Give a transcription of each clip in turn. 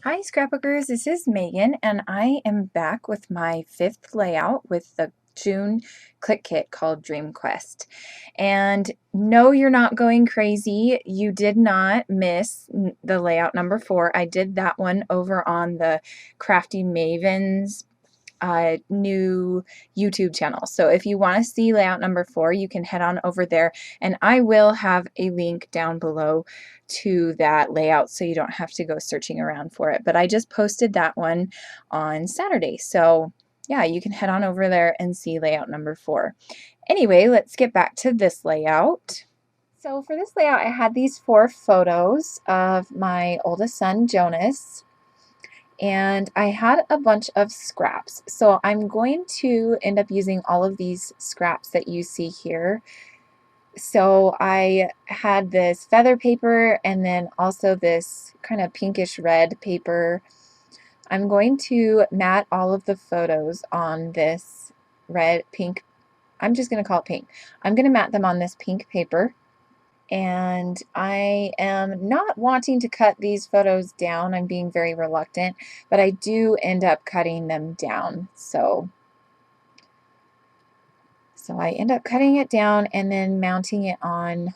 Hi scrapbookers, this is Megan and I am back with my 5th layout with the June Clique kit called Dream Quest. And no, you're not going crazy. You did not miss the layout number 4. I did that one over on the Crafty Mavens new YouTube channel. So if you want to see layout number 4, you can head on over there, and I will have a link down below to that layout so you don't have to go searching around for it. But I just posted that one on Saturday. So yeah, you can head on over there and see layout number 4. Anyway, let's get back to this layout. So for this layout, I had these 4 photos of my oldest son, Jonas, and I had a bunch of scraps. So I'm going to end up using all of these scraps that you see here. So I had this feather paper and then also this kind of pinkish red paper. I'm going to mat all of the photos on this pink, I'm just going to call it pink. I'm going to mat them on this pink paper. And I am not wanting to cut these photos down. I'm being very reluctant, but I do end up cutting them down. So I end up cutting it down and then mounting it on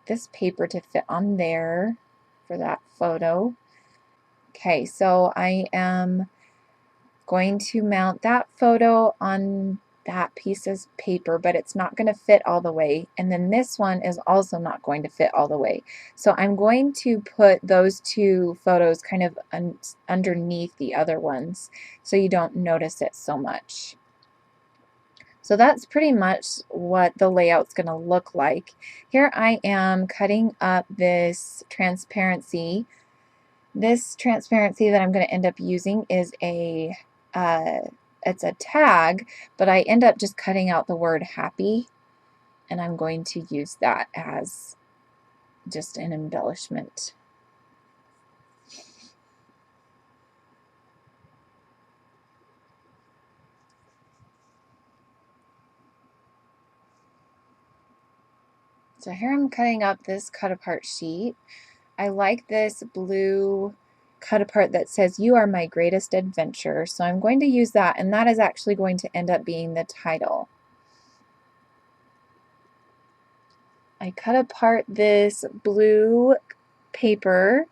this paper to fit on there for that photo. Okay, so I am going to mount that photo on that piece of paper, but it's not going to fit all the way. And then this one is also not going to fit all the way. So I'm going to put those 2 photos kind of underneath the other ones so you don't notice it so much. So that's pretty much what the layout's going to look like. Here I am cutting up this transparency. This transparency that I'm going to end up using is it's a tag, but I end up just cutting out the word happy, and I'm going to use that as just an embellishment. So here I'm cutting up this cut apart sheet. I like this blue cut apart that says "You are my greatest adventure." So I'm going to use that, and that is actually going to end up being the title. I cut apart this blue paper,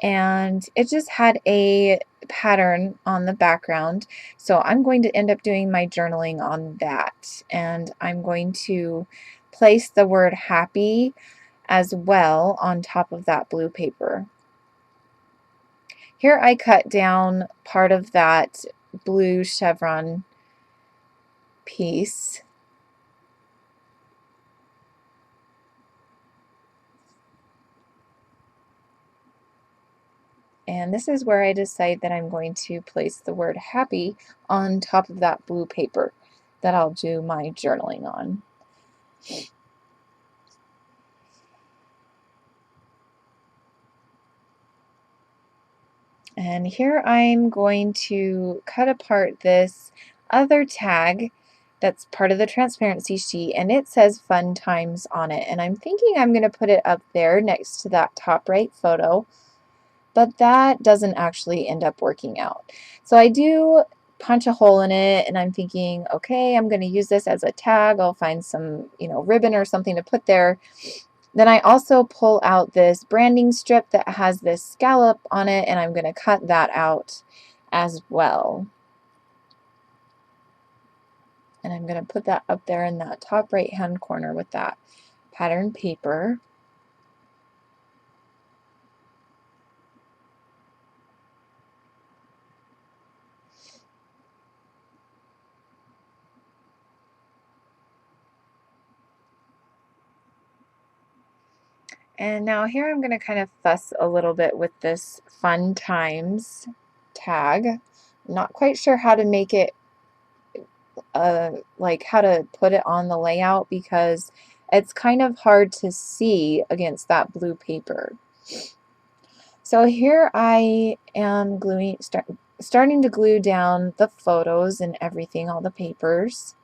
and it just had a pattern on the background. So I'm going to end up doing my journaling on that, and I'm going to place the word happy as well on top of that blue paper. Here I cut down part of that blue chevron piece. And this is where I decide that I'm going to place the word happy on top of that blue paper that I'll do my journaling on. And here I'm going to cut apart this other tag that's part of the transparency sheet, and it says fun times on it. And I'm thinking I'm going to put it up there next to that top right photo, but that doesn't actually end up working out. So I do punch a hole in it, and I'm thinking, okay, I'm going to use this as a tag. I'll find some, ribbon or something to put there. Then I also pull out this branding strip that has this scallop on it, and I'm going to cut that out as well. And I'm going to put that up there in that top right hand corner with that pattern paper. And now here I'm going to kind of fuss a little bit with this fun times tag. I'm not quite sure how to make it, like how to put it on the layout, because it's kind of hard to see against that blue paper. So here I am starting to glue down the photos and everything, all the papers.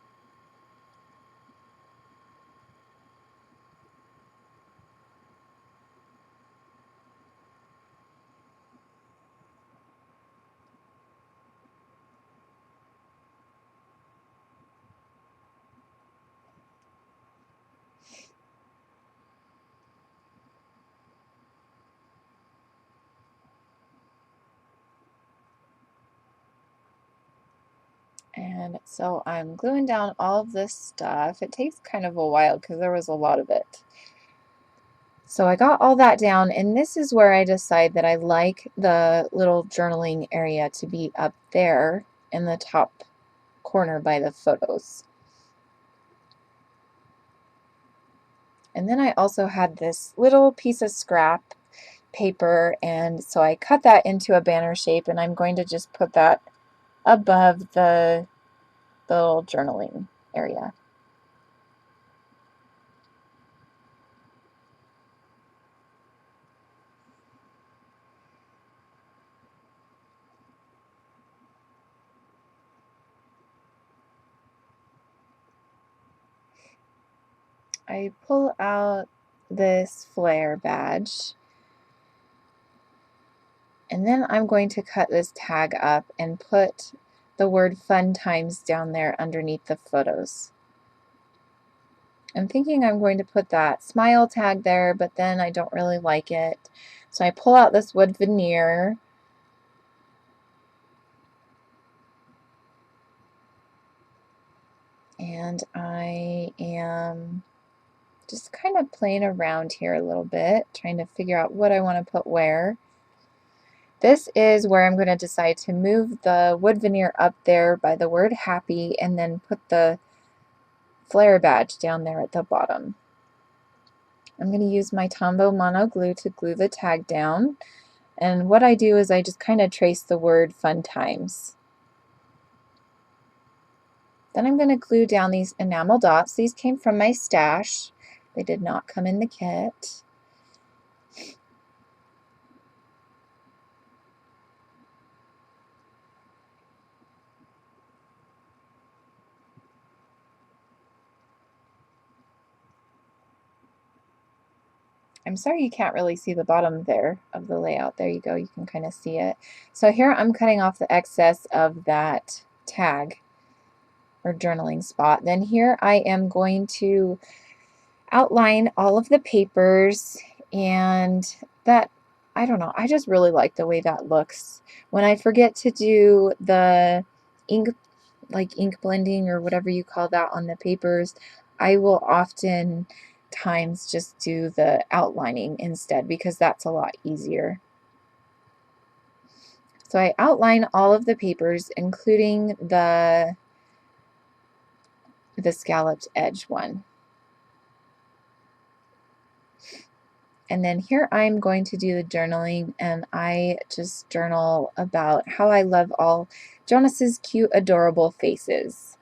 And so I'm gluing down all of this stuff. It takes kind of a while because there was a lot of it. So I got all that down, and this is where I decide that I like the little journaling area to be up there in the top corner by the photos. And then I also had this little piece of scrap paper, and so I cut that into a banner shape, and I'm going to just put that above the little journaling area. I pull out this flare badge, and then I'm going to cut this tag up and put the word Fun Times down there underneath the photos. I'm thinking I'm going to put that smile tag there, but then I don't really like it. So I pull out this wood veneer, and I am just kind of playing around here a little bit, trying to figure out what I want to put where. This is where I'm going to decide to move the wood veneer up there by the word happy, and then put the flare badge down there at the bottom. I'm going to use my Tombow Mono Glue to glue the tag down, and what I do is I just kind of trace the word Fun Times. Then I'm going to glue down these enamel dots. These came from my stash. They did not come in the kit. I'm sorry you can't really see the bottom there of the layout. There you go, you can kind of see it. So here I'm cutting off the excess of that tag or journaling spot. Then here I am going to outline all of the papers, and that, I don't know, I just really like the way that looks. When I forget to do the ink, like ink blending or whatever you call that on the papers, I will often times just do the outlining instead, because that's a lot easier. So I outline all of the papers, including the scalloped edge one. And then here I'm going to do the journaling, and I just journal about how I love all Jonas's cute, adorable faces.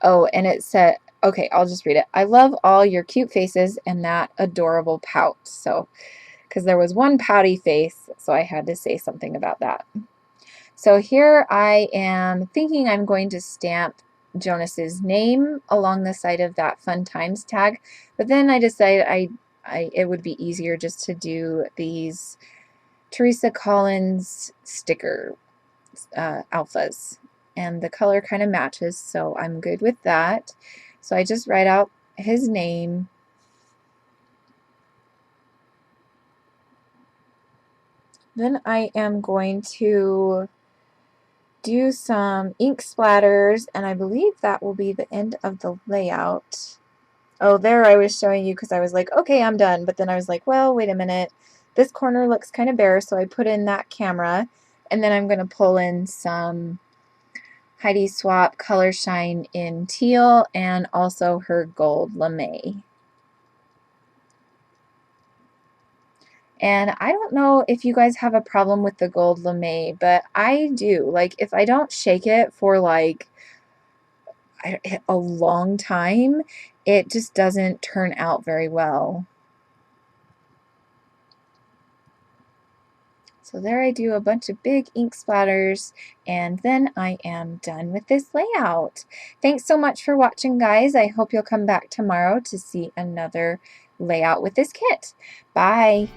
Oh, and it said, okay, I'll just read it. I love all your cute faces and that adorable pout. So, because there was one pouty face, so I had to say something about that. So here I am thinking I'm going to stamp Jonas's name along the side of that Fun Times tag, but then I decided it would be easier just to do these Teresa Collins sticker alphas, and the color kind of matches, so I'm good with that. So I just write out his name, then I am going to do some ink splatters, and I believe that will be the end of the layout. Oh, there I was showing you because I was like, okay, I'm done, but then I was like, well, wait a minute, this corner looks kind of bare, so I put in that camera, and then I'm going to pull in some Heidi Swap Color Shine in teal, and also her gold lame. And I don't know if you guys have a problem with the gold lame, but I do. Like, if I don't shake it for like a long time, it just doesn't turn out very well. So there I do a bunch of big ink splatters, and then I am done with this layout. Thanks so much for watching, guys. I hope you'll come back tomorrow to see another layout with this kit. Bye.